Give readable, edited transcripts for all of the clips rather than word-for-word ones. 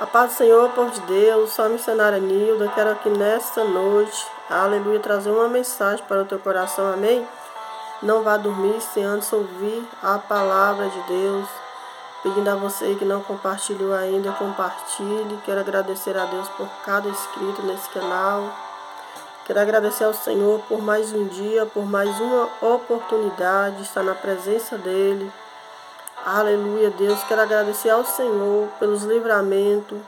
A paz do Senhor, povo de Deus, sou a missionária Nilda. Quero aqui nesta noite, aleluia, trazer uma mensagem para o teu coração, amém? Não vá dormir sem antes ouvir a palavra de Deus. Pedindo a você que não compartilhou ainda, compartilhe. Quero agradecer a Deus por cada inscrito nesse canal. Quero agradecer ao Senhor por mais um dia, por mais uma oportunidade de estar na presença dEle. Aleluia, Deus. Quero agradecer ao Senhor pelos livramentos.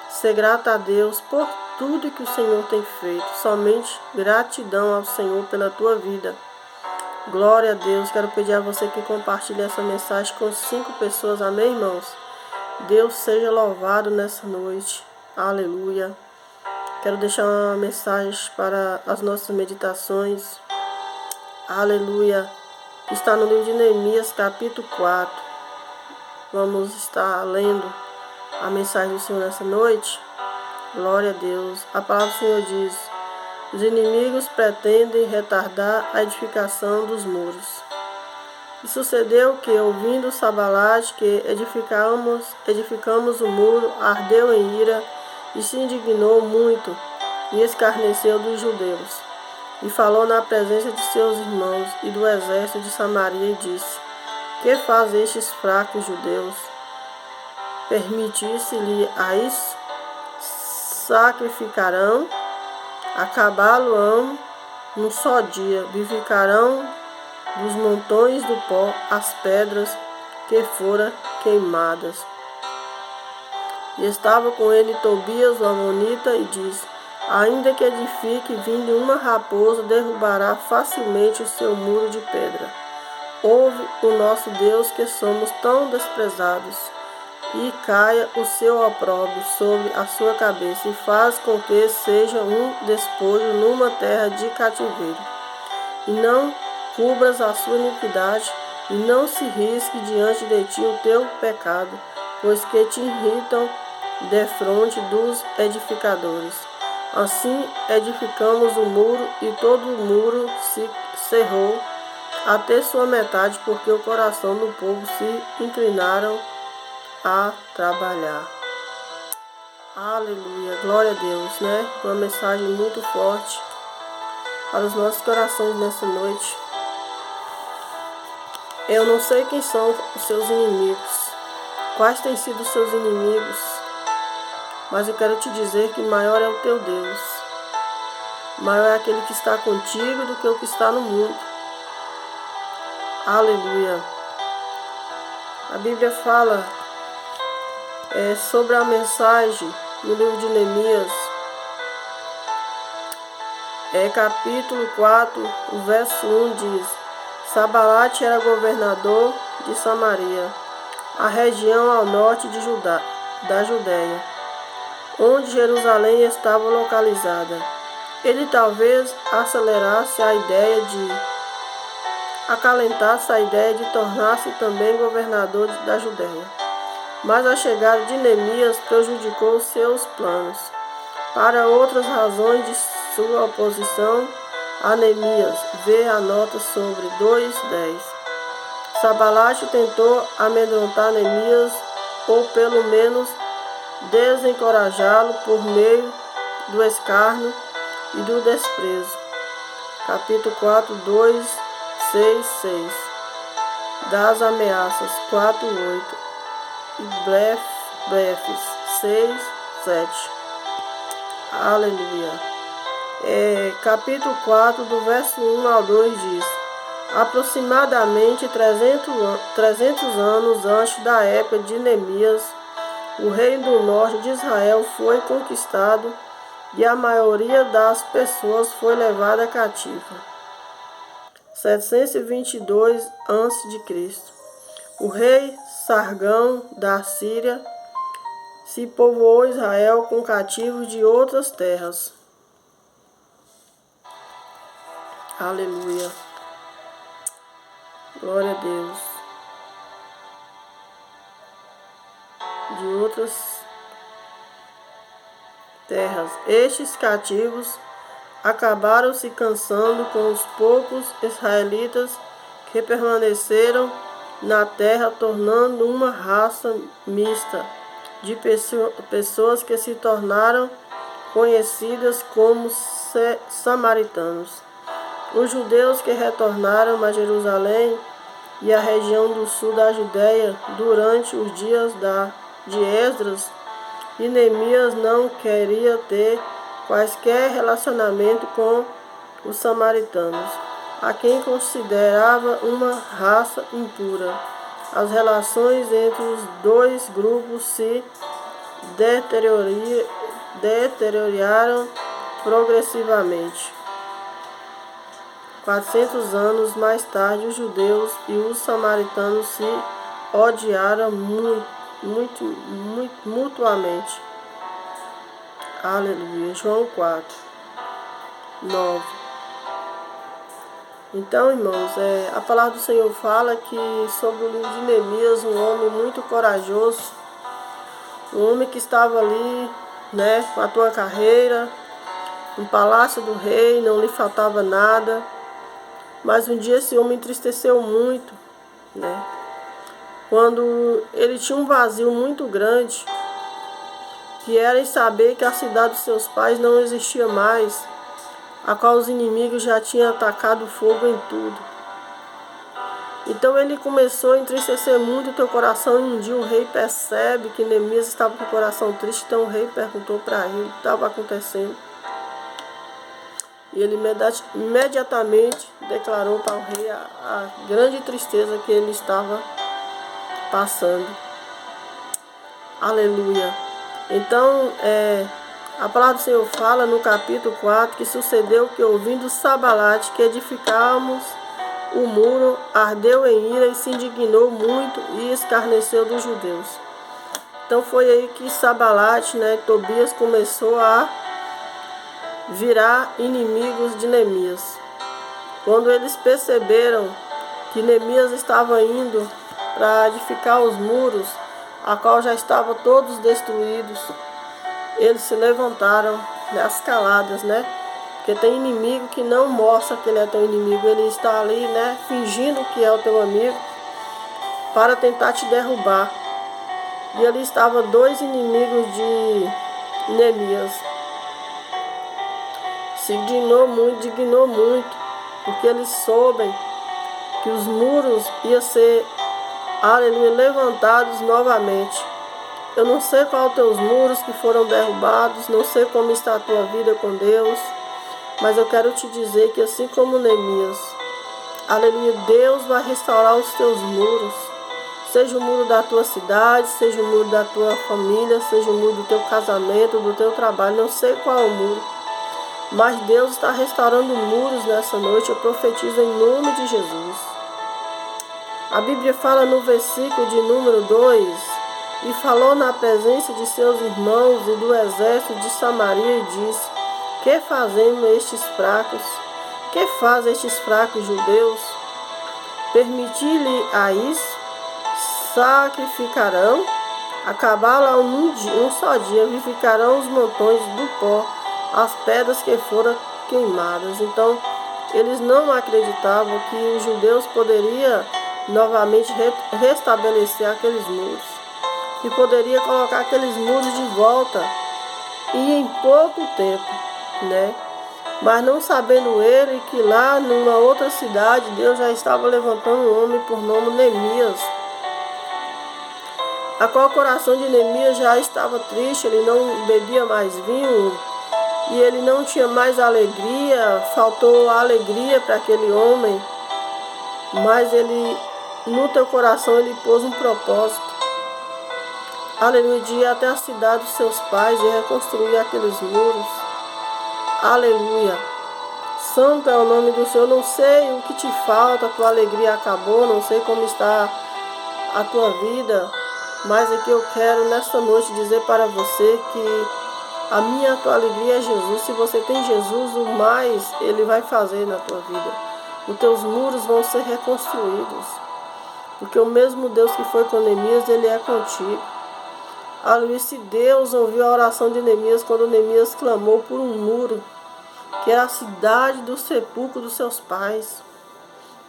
Ser grata a Deus por tudo que o Senhor tem feito. Somente gratidão ao Senhor pela tua vida. Glória a Deus. Quero pedir a você que compartilhe essa mensagem com 5 pessoas. Amém, irmãos? Deus seja louvado nessa noite. Aleluia. Quero deixar uma mensagem para as nossas meditações. Aleluia. Está no livro de Neemias, capítulo 4. Vamos estar lendo a mensagem do Senhor nessa noite. Glória a Deus. A palavra do Senhor diz: os inimigos pretendem retardar a edificação dos muros. E sucedeu que, ouvindo Sanbalate que edificamos o muro, ardeu em ira e se indignou muito e escarneceu dos judeus. E falou na presença de seus irmãos e do exército de Samaria e disse: que faz estes fracos judeus? Permitisse-lhe a isso? Sacrificarão, acabá-lo-ão num só dia, vivificarão dos montões do pó as pedras que foram queimadas. E estava com ele Tobias, o amonita, e disse: ainda que edifique, vindo uma raposa, derrubará facilmente o seu muro de pedra. Ouve o nosso Deus, que somos tão desprezados, e caia o seu opróbrio sobre a sua cabeça, e faz com que seja um despojo numa terra de cativeiro. E não cubras a sua iniquidade, e não se risque diante de ti o teu pecado, pois que te irritam defronte dos edificadores. Assim edificamos o muro, e todo o muro se cerrou até sua metade, porque o coração do povo se inclinaram a trabalhar. Aleluia, glória a Deus, né? Uma mensagem muito forte para os nossos corações nessa noite. Eu não sei quem são os seus inimigos, quais têm sido os seus inimigos, mas eu quero te dizer que maior é o teu Deus. Maior é aquele que está contigo do que o que está no mundo. Aleluia. A Bíblia fala sobre a mensagem no livro de Neemias, capítulo 4, o verso 1 diz: Sanbalate era governador de Samaria, a região ao norte de da Judéia, onde Jerusalém estava localizada. Ele talvez acalentasse a ideia de tornar-se também governador da Judéia. Mas a chegada de Neemias prejudicou seus planos. Para outras razões de sua oposição a Neemias, vê a nota sobre 2:10. Sanbalate tentou amedrontar Neemias, ou pelo menos desencorajá-lo por meio do escárnio e do desprezo. Capítulo 4, 2:6. Das ameaças, 4:8. E brefes, 6:7. Aleluia. Capítulo 4, do verso 1 ao 2 diz: aproximadamente 300 anos antes da época de Neemias, o reino do norte de Israel foi conquistado e a maioria das pessoas foi levada cativa. 722 a.C. O rei Sargão da Síria se povoou Israel com cativos de outras terras. Aleluia. Glória a Deus. De outras terras. Estes cativos acabaram se cansando com os poucos israelitas que permaneceram na terra, tornando uma raça mista, de pessoas que se tornaram conhecidas como samaritanos. Os judeus que retornaram a Jerusalém e a região do sul da Judéia durante os dias de Esdras e Neemias não queria ter quaisquer relacionamento com os samaritanos, a quem considerava uma raça impura. As relações entre os dois grupos se deterioraram progressivamente. 400 anos mais tarde, os judeus e os samaritanos se odiaram mutuamente. Aleluia. João 4, 9. Então, irmãos, a palavra do Senhor fala que sobre o livro de Neemias, um homem muito corajoso, um homem que estava ali, com a tua carreira, no palácio do rei, não lhe faltava nada. Mas um dia esse homem entristeceu muito, quando ele tinha um vazio muito grande, que era em saber que a cidade dos seus pais não existia mais, a qual os inimigos já tinham atacado fogo em tudo. Então ele começou a entristecer muito o teu coração, e um dia o rei percebe que Neemias estava com o coração triste, então o rei perguntou para ele o que estava acontecendo. E ele imediatamente declarou para o rei a grande tristeza que ele estava passando. Aleluia. Então, a palavra do Senhor fala no capítulo 4 que sucedeu que, ouvindo Sambalate que edificamos o muro, ardeu em ira e se indignou muito e escarneceu dos judeus. Então foi aí que Sambalate, Tobias começou a virar inimigos de Neemias. Quando eles perceberam que Neemias estava indo para edificar os muros, a qual já estavam todos destruídos, eles se levantaram às caladas, Porque tem inimigo que não mostra que ele é teu inimigo, ele está ali, fingindo que é o teu amigo, para tentar te derrubar. E ali estavam dois inimigos de Neemias. Se dignou muito, porque eles soubem que os muros iam ser, aleluia, levantados novamente. Eu não sei qual os teus muros que foram derrubados, não sei como está a tua vida com Deus, mas eu quero te dizer que assim como Neemias, aleluia, Deus vai restaurar os teus muros. Seja o muro da tua cidade, seja o muro da tua família, seja o muro do teu casamento, do teu trabalho, não sei qual é o muro. Mas Deus está restaurando muros nessa noite, eu profetizo em nome de Jesus. A Bíblia fala no versículo de número 2, e falou na presença de seus irmãos e do exército de Samaria e disse: que fazemos estes fracos? Que fazem estes fracos judeus? Permitir-lhe a isso? Sacrificarão? Acabá-la um só dia, vivificarão os montões do pó, as pedras que foram queimadas. Então, eles não acreditavam que os judeus poderiam novamente restabelecer aqueles muros, que poderia colocar aqueles muros de volta, e em pouco tempo, Mas não sabendo ele que lá numa outra cidade, Deus já estava levantando um homem por nome Neemias, a qual o coração de Neemias já estava triste, ele não bebia mais vinho, e ele não tinha mais alegria, faltou a alegria para aquele homem, mas ele, no teu coração, ele pôs um propósito, aleluia, de ir até a cidade dos seus pais e reconstruir aqueles muros, aleluia. Santo é o nome do Senhor. Não sei o que te falta, a tua alegria acabou, não sei como está a tua vida, mas aqui eu quero nesta noite dizer para você que a minha, a tua alegria é Jesus. Se você tem Jesus, o mais Ele vai fazer na tua vida. Os teus muros vão ser reconstruídos, porque o mesmo Deus que foi com Neemias, Ele é contigo. Aleluia. Se Deus ouviu a oração de Neemias quando Neemias clamou por um muro, que era a cidade do sepulcro dos seus pais,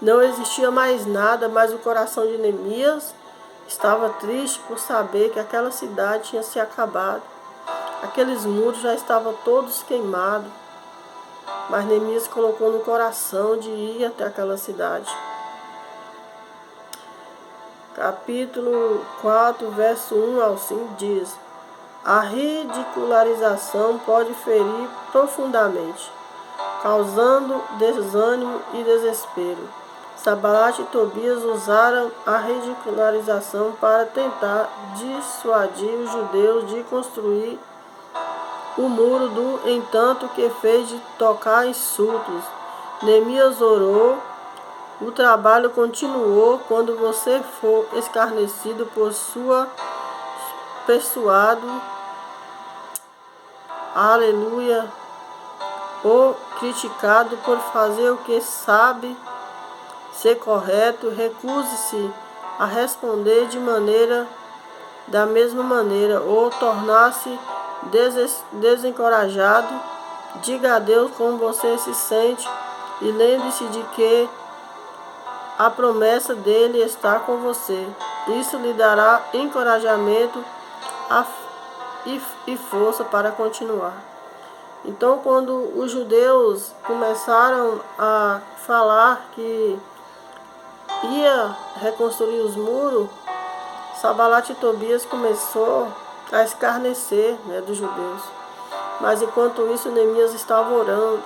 não existia mais nada, mas o coração de Neemias estava triste por saber que aquela cidade tinha se acabado. Aqueles muros já estavam todos queimados. Mas Neemias colocou no coração de ir até aquela cidade. Capítulo 4, verso 1 ao 5 diz: a ridicularização pode ferir profundamente, causando desânimo e desespero. Sanbalat e Tobias usaram a ridicularização para tentar dissuadir os judeus de construir o muro, entanto que fez de tocar insultos. Neemias orou. O trabalho continuou. Quando você for escarnecido por sua persuado, aleluia, ou criticado por fazer o que sabe ser correto, recuse-se a responder da mesma maneira, ou tornar-se desencorajado. Diga a Deus como você se sente e lembre-se de que a promessa dele está com você. Isso lhe dará encorajamento e força para continuar. Então, quando os judeus começaram a falar que ia reconstruir os muros, Sanbalat e Tobias começou a escarnecer, dos judeus. Mas enquanto isso, Neemias estava orando.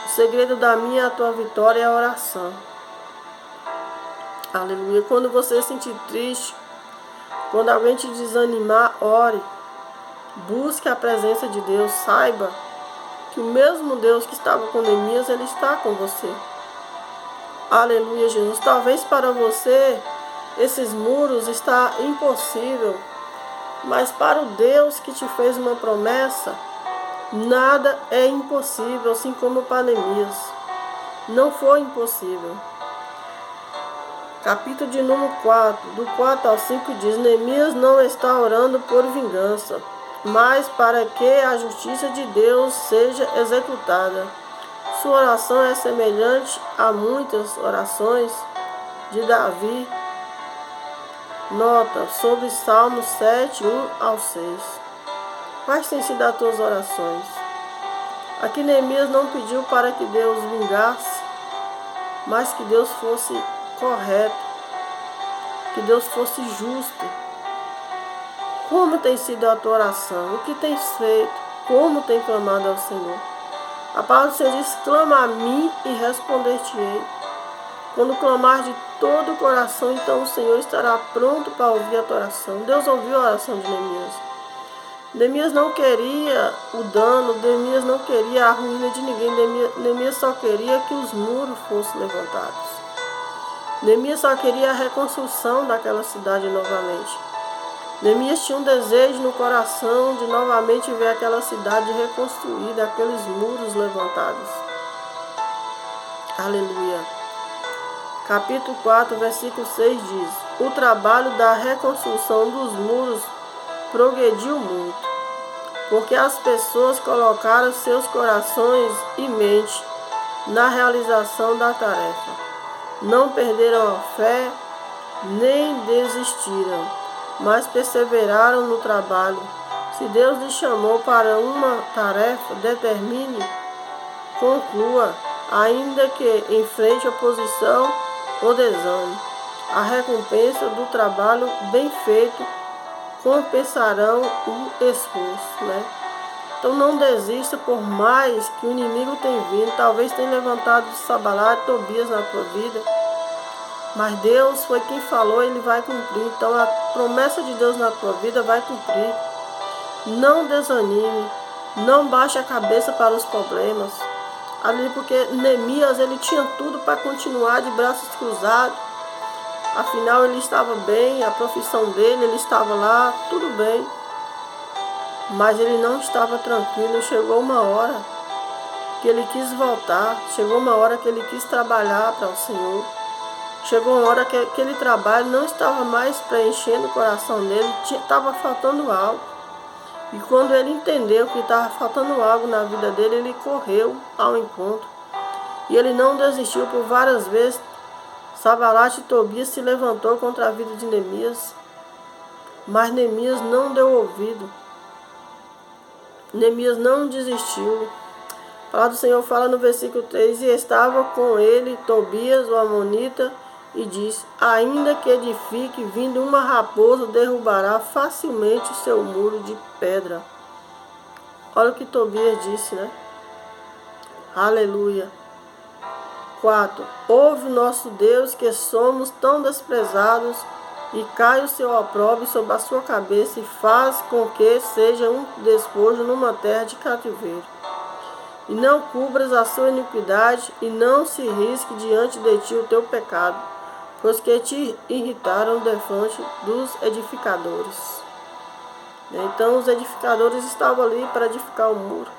O segredo da minha e a tua vitória é a oração. Aleluia. Quando você se sentir triste, quando alguém te desanimar, ore. Busque a presença de Deus. Saiba que o mesmo Deus que estava com Neemias, Ele está com você. Aleluia, Jesus. Talvez para você esses muros está impossível, mas para o Deus que te fez uma promessa, nada é impossível, assim como para Neemias. Não foi impossível. Capítulo de número 4, do 4 ao 5 diz: Neemias não está orando por vingança, mas para que a justiça de Deus seja executada. Sua oração é semelhante a muitas orações de Davi. Nota sobre Salmos 7, 1 ao 6. Quais têm sido as tuas orações? Aqui Neemias não pediu para que Deus vingasse, mas que Deus fosse correto, que Deus fosse justo. Como tem sido a tua oração? O que tens feito? Como tem clamado ao Senhor? A palavra do Senhor diz: clama a mim e responder-te-ei. Quando clamar de todo o coração, então o Senhor estará pronto para ouvir a tua oração. Deus ouviu a oração de Neemias. Neemias não queria o dano, Neemias não queria a ruína de ninguém, Neemias só queria que os muros fossem levantados. Neemias só queria a reconstrução daquela cidade novamente. Neemias tinha um desejo no coração de novamente ver aquela cidade reconstruída, aqueles muros levantados. Aleluia. Capítulo 4, versículo 6 diz: o trabalho da reconstrução dos muros progrediu muito, porque as pessoas colocaram seus corações e mente na realização da tarefa. Não perderam a fé, nem desistiram, mas perseveraram no trabalho. Se Deus lhe chamou para uma tarefa, determine, conclua, ainda que enfrente oposição ou desânimo. A recompensa do trabalho bem feito compensarão o esforço, Então não desista, por mais que o inimigo tenha vindo, talvez tenha levantado Sanbalat e Tobias na tua vida, mas Deus foi quem falou, Ele vai cumprir. Então a promessa de Deus na tua vida vai cumprir. Não desanime, não baixe a cabeça para os problemas, ali, porque Neemias ele tinha tudo para continuar de braços cruzados. Afinal, ele estava bem, a profissão dele, ele estava lá, tudo bem. Mas ele não estava tranquilo. Chegou uma hora que ele quis voltar. Chegou uma hora que ele quis trabalhar para o Senhor. Chegou uma hora que aquele trabalho não estava mais preenchendo o coração dele. Estava faltando algo. E quando ele entendeu que estava faltando algo na vida dele, ele correu ao encontro. E ele não desistiu por várias vezes. Sanbalate e Tobias se levantou contra a vida de Neemias, mas Neemias não deu ouvido. Neemias não desistiu. A palavra do Senhor fala no versículo 3, e estava com ele Tobias, o amonita, e disse, ainda que edifique, vindo uma raposa, derrubará facilmente o seu muro de pedra. Olha o que Tobias disse, né? Aleluia. 4. Ouve o nosso Deus, que somos tão desprezados, e cai o seu opróbrio sobre a sua cabeça, e faz com que seja um despojo numa terra de cativeiro. E não cubras a sua iniquidade, e não se risque diante de ti o teu pecado, pois que te irritaram defronte dos edificadores. Então os edificadores estavam ali para edificar o muro.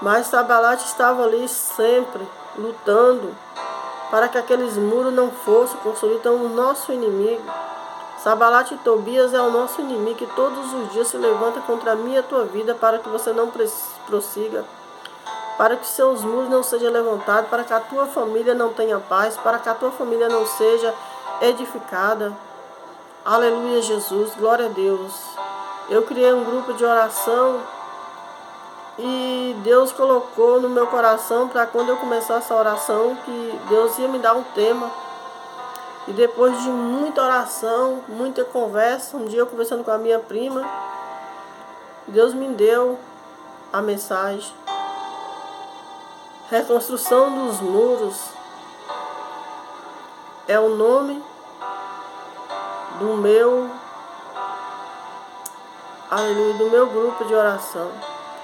Mas Sanbalate estava ali sempre lutando para que aqueles muros não fossem construídos. Então o nosso inimigo, Sanbalate e Tobias, é o nosso inimigo que todos os dias se levanta contra a minha e a tua vida para que você não prossiga, para que seus muros não sejam levantados, para que a tua família não tenha paz, para que a tua família não seja edificada. Aleluia, Jesus, glória a Deus. Eu criei um grupo de oração e Deus colocou no meu coração para quando eu começar essa oração, que Deus ia me dar um tema. E depois de muita oração, muita conversa, um dia eu conversando com a minha prima, Deus me deu a mensagem. Reconstrução dos muros é o nome do meu, aleluia, do meu grupo de oração,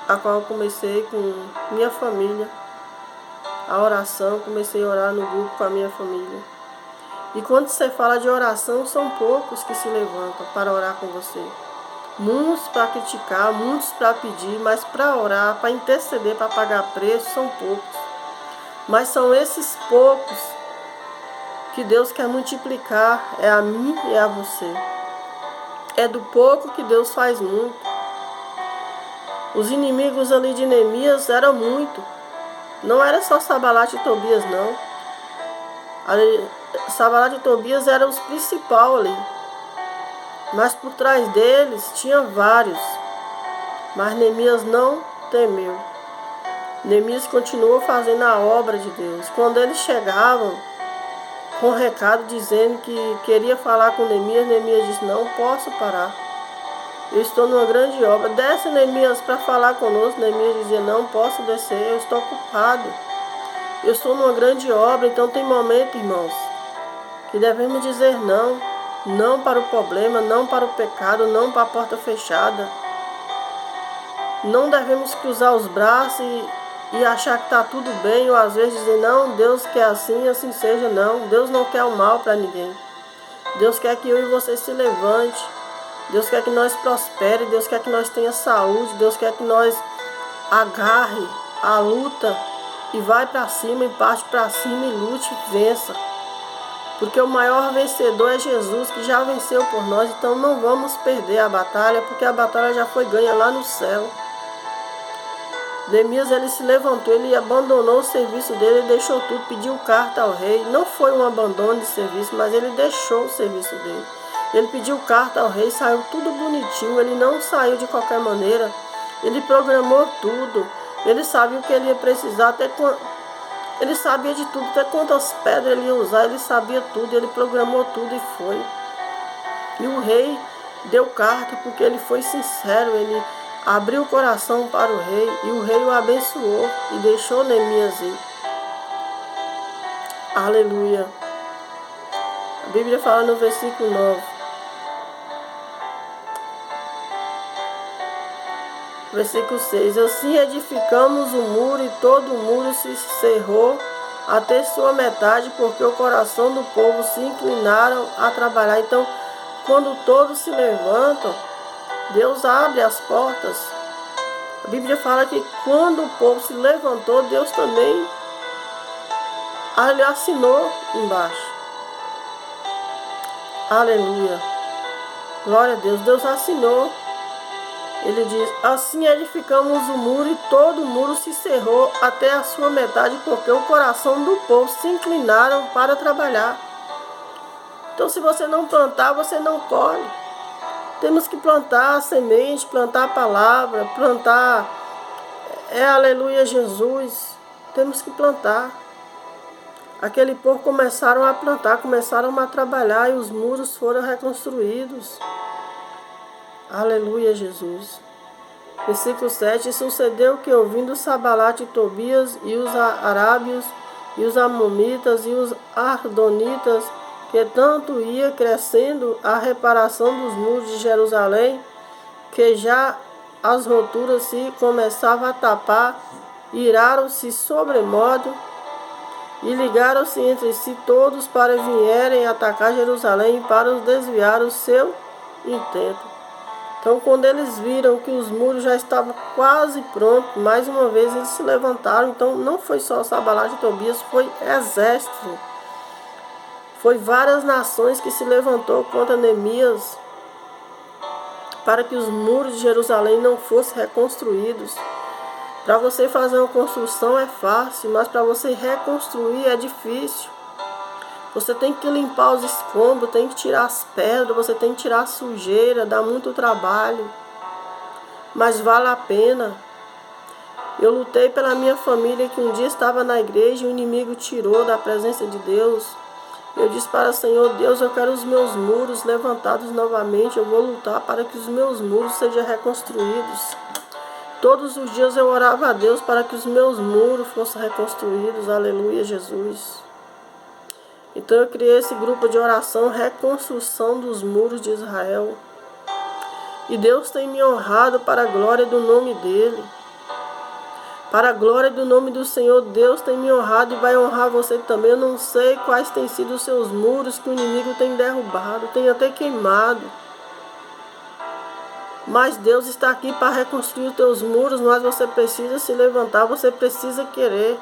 a qual eu comecei com minha família. A oração, comecei a orar no grupo com a minha família. E quando você fala de oração, são poucos que se levantam para orar com você. Muitos para criticar, muitos para pedir, mas para orar, para interceder, para pagar preço, são poucos. Mas são esses poucos que Deus quer multiplicar, é a mim e a você. É do pouco que Deus faz muito. Os inimigos ali de Neemias eram muito. Não era só Sanbalate e Tobias, não. Sanbalate e Tobias eram os principais ali. Mas por trás deles tinha vários. Mas Neemias não temeu. Neemias continuou fazendo a obra de Deus. Quando eles chegavam com recado dizendo que queria falar com Neemias, Neemias disse, não posso parar. Eu estou numa grande obra. Desce, Neemias, para falar conosco. Neemias dizia, não posso descer, eu estou ocupado. Eu estou numa grande obra. Então tem momento, irmãos, que devemos dizer não. Não para o problema, não para o pecado, não para a porta fechada. Não devemos cruzar os braços e achar que está tudo bem, ou às vezes dizer, não, Deus quer assim, assim seja. Não, Deus não quer o mal para ninguém. Deus quer que eu e você se levante. Deus quer que nós prospere, Deus quer que nós tenha saúde, Deus quer que nós agarre a luta e vai para cima, e parte para cima e lute e vença. Porque o maior vencedor é Jesus, que já venceu por nós. Então não vamos perder a batalha, porque a batalha já foi ganha lá no céu. Neemias, ele se levantou, ele abandonou o serviço dele, ele deixou tudo, pediu carta ao rei. Não foi um abandono de serviço, mas ele deixou o serviço dele. Ele pediu carta ao rei, saiu tudo bonitinho, ele não saiu de qualquer maneira. Ele programou tudo, ele sabia o que ele ia precisar, ele sabia de tudo, até quantas pedras ele ia usar, ele sabia tudo, ele programou tudo e foi. E o rei deu carta porque ele foi sincero, ele abriu o coração para o rei, e o rei o abençoou e deixou Neemias ir. Aleluia. A Bíblia fala no versículo 9. Versículo 6. Assim edificamos o muro, e todo o muro se cerrou até sua metade, porque o coração do povo se inclinaram a trabalhar. Então, quando todos se levantam, Deus abre as portas. A Bíblia fala que quando o povo se levantou, Deus também assinou embaixo. Aleluia. Glória a Deus. Deus assinou. Ele diz: assim edificamos o muro, e todo o muro se cerrou até a sua metade, porque o coração do povo se inclinaram para trabalhar. Então, se você não plantar, você não colhe. Temos que plantar a semente, plantar a palavra, plantar, aleluia, Jesus. Temos que plantar. Aquele povo começaram a plantar, começaram a trabalhar, e os muros foram reconstruídos. Aleluia, Jesus. Versículo 7. E sucedeu que, ouvindo Sabalate e Tobias, e os arábios, e os amonitas, e os ardonitas, que tanto ia crescendo a reparação dos muros de Jerusalém, que já as roturas se começavam a tapar, iraram-se sobremodo, e ligaram-se entre si todos para vierem atacar Jerusalém e para desviar o seu intento. Então, quando eles viram que os muros já estavam quase prontos, mais uma vez eles se levantaram. Então, não foi só Sabalate e Tobias, foi exército. Foi várias nações que se levantou contra Neemias para que os muros de Jerusalém não fossem reconstruídos. Para você fazer uma construção é fácil, mas para você reconstruir é difícil. Você tem que limpar os escombros, tem que tirar as pedras, você tem que tirar a sujeira, dá muito trabalho. Mas vale a pena. Eu lutei pela minha família que um dia estava na igreja e o inimigo tirou da presença de Deus. Eu disse para o Senhor: Deus, eu quero os meus muros levantados novamente. Eu vou lutar para que os meus muros sejam reconstruídos. Todos os dias eu orava a Deus para que os meus muros fossem reconstruídos. Aleluia, Jesus. Então eu criei esse grupo de oração, reconstrução dos muros de Israel. E Deus tem me honrado para a glória do nome dEle. Para a glória do nome do Senhor, Deus tem me honrado e vai honrar você também. Eu não sei quais têm sido os seus muros que o inimigo tem derrubado, tem até queimado. Mas Deus está aqui para reconstruir os teus muros, mas você precisa se levantar, você precisa querer.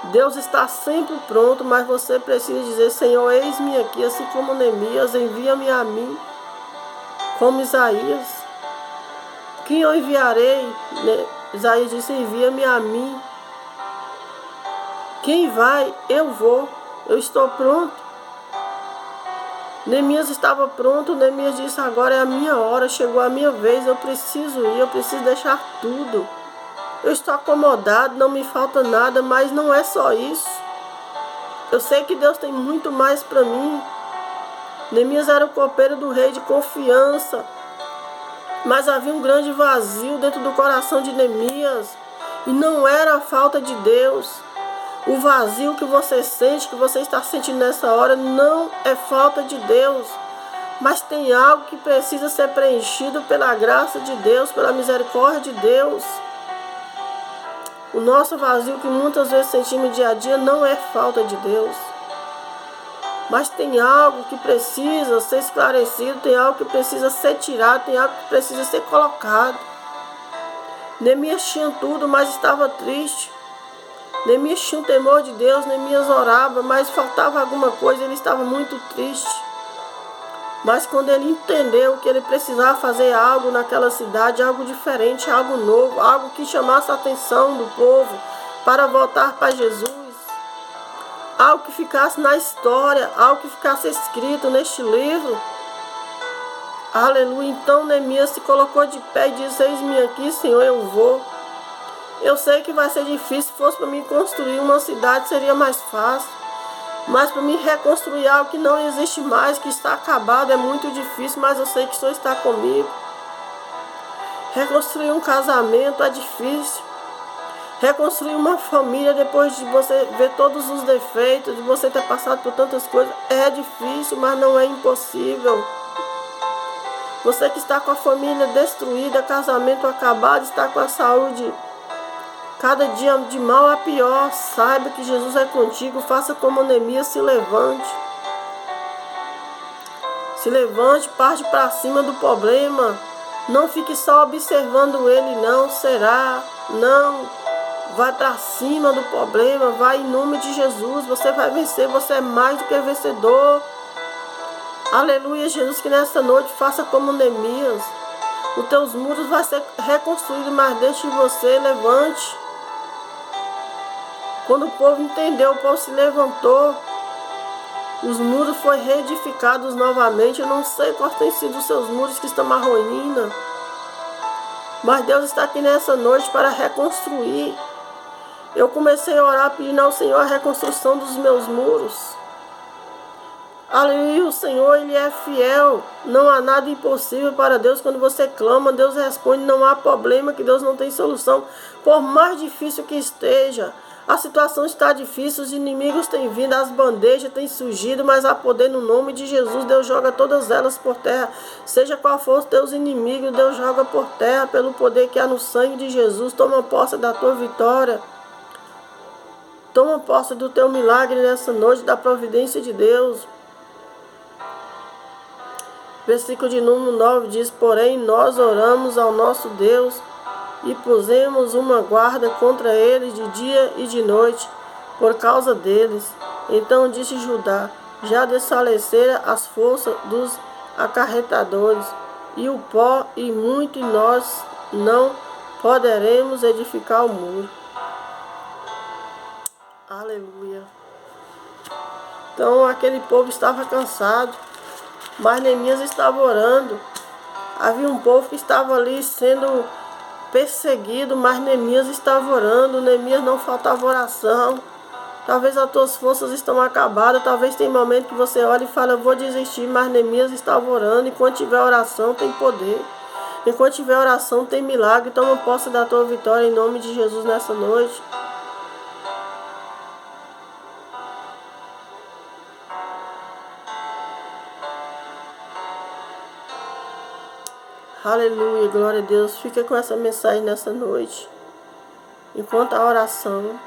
Deus está sempre pronto, mas você precisa dizer: Senhor, eis-me aqui, assim como Neemias, envia-me a mim, como Isaías. Quem eu enviarei? Isaías disse: envia-me a mim. Quem vai? Eu vou. Eu estou pronto. Neemias estava pronto. Neemias disse: agora é a minha hora, chegou a minha vez, eu preciso ir, eu preciso deixar tudo. Eu estou acomodado, não me falta nada, mas não é só isso. Eu sei que Deus tem muito mais para mim. Neemias era o copeiro do rei de confiança. Mas havia um grande vazio dentro do coração de Neemias. E não era a falta de Deus. O vazio que você sente, que você está sentindo nessa hora, não é falta de Deus. Mas tem algo que precisa ser preenchido pela graça de Deus, pela misericórdia de Deus. O nosso vazio que muitas vezes sentimos dia a dia não é falta de Deus. Mas tem algo que precisa ser esclarecido, tem algo que precisa ser tirado, tem algo que precisa ser colocado. Neemias tinha tudo, mas estava triste. Neemias tinha o temor de Deus, Neemias orava, mas faltava alguma coisa, ele estava muito triste. Mas quando ele entendeu que ele precisava fazer algo naquela cidade, algo diferente, algo novo, algo que chamasse a atenção do povo para voltar para Jesus, algo que ficasse na história, algo que ficasse escrito neste livro. Aleluia. Então Neemias se colocou de pé e disse: eis-me aqui, Senhor, eu vou. Eu sei que vai ser difícil. Se fosse para mim construir uma cidade, seria mais fácil. Mas para mim reconstruir algo que não existe mais, que está acabado, é muito difícil, mas eu sei que o Senhor está comigo. Reconstruir um casamento é difícil. Reconstruir uma família depois de você ver todos os defeitos, de você ter passado por tantas coisas, é difícil, mas não é impossível. Você que está com a família destruída, casamento acabado, está com a saúde cada dia de mal a pior, saiba que Jesus é contigo. Faça como Neemias, se levante. Se levante, parte para cima do problema. Não fique só observando ele, não. Será? Não. Vai para cima do problema, vai em nome de Jesus. Você vai vencer, você é mais do que vencedor. Aleluia, Jesus, que nesta noite faça como Neemias. Os teus muros vão ser reconstruídos, mas deixe você, levante. Quando o povo entendeu, o povo se levantou. Os muros foram reedificados novamente. Eu não sei quais têm sido os seus muros que estão uma ruína. Mas Deus está aqui nessa noite para reconstruir. Eu comecei a orar pedindo ao Senhor a reconstrução dos meus muros. Aleluia, o Senhor, Ele é fiel. Não há nada impossível para Deus. Quando você clama, Deus responde. Não há problema que Deus não tem solução. Por mais difícil que esteja, a situação está difícil, os inimigos têm vindo, as bandejas têm surgido, mas há poder no nome de Jesus. Deus joga todas elas por terra. Seja qual for os teus inimigos, Deus joga por terra pelo poder que há no sangue de Jesus. Toma posse da tua vitória. Toma posse do teu milagre nessa noite, da providência de Deus. Versículo de número 9 diz: porém, nós oramos ao nosso Deus e pusemos uma guarda contra eles de dia e de noite, por causa deles. Então disse Judá: já desfaleceram as forças dos acarretadores, e o pó e muito, e nós não poderemos edificar o muro. Aleluia. Então aquele povo estava cansado, mas Neemias estava orando. Havia um povo que estava ali sendo perseguido, mas Neemias estava orando. Neemias não faltava oração. Talvez as tuas forças estão acabadas. Talvez tem momento que você olha e fala: eu vou desistir, mas Neemias estava orando. Enquanto tiver oração, tem poder. Enquanto tiver oração, tem milagre. Toma posse da tua vitória em nome de Jesus nessa noite. Aleluia, glória a Deus. Fica com essa mensagem nessa noite. Enquanto a oração